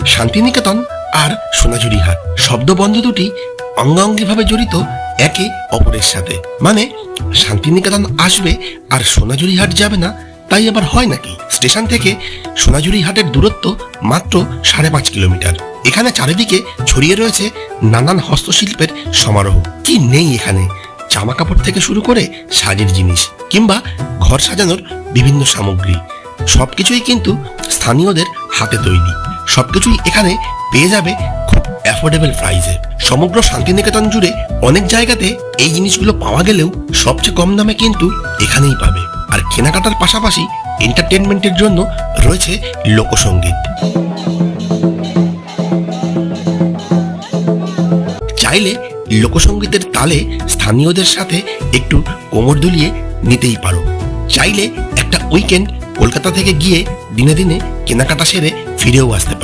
শান্তিনিকেতন আর সোনাঝুরি হাট শব্দবন্ধ দুটি অঙ্গাঙ্গিভাবে জড়িত একে অপরের সাথে। মানে শান্তিনিকেতন আসবে আর সোনাঝুরি হাট যাবে না, তাই আবার হয় নাকি? স্টেশন থেকে সোনাঝুরি হাটের দূরত্ব মাত্র 5.5 কিলোমিটার। এখানে চারিদিকে ছড়িয়ে রয়েছে নানান হস্তশিল্পের সমারোহ। কি নেই এখানে? জামা কাপড় থেকে শুরু করে সাজের জিনিস কিংবা ঘর সাজানোর বিভিন্ন সামগ্রী, সবকিছুই কিন্তু স্থানীয়দের হাতে তৈরি। সবকিছুই এখানে পেয়ে যাবে খুব অ্যাফোর্ডেবল প্রাইসে। সমগ্র শান্তিনিকেতন জুড়ে অনেক জায়গাতে এই জিনিসগুলো পাওয়া গেলেও সবচেয়ে কম দামে কিন্তু এখানেই পাবে। আর কেনাকাটার পাশাপাশি এন্টারটেনমেন্টের জন্য রয়েছে লোকসঙ্গীত। চাইলে লোকসঙ্গীতের তালে স্থানীয়দের সাথে একটু কোমর দুলিয়ে নিতেই পারো। চাইলে একটা উইকেন্ড কলকাতা থেকে গিয়ে দিনে দিনে কেনাকাটা সেরে ফিরেও আসতে পারো।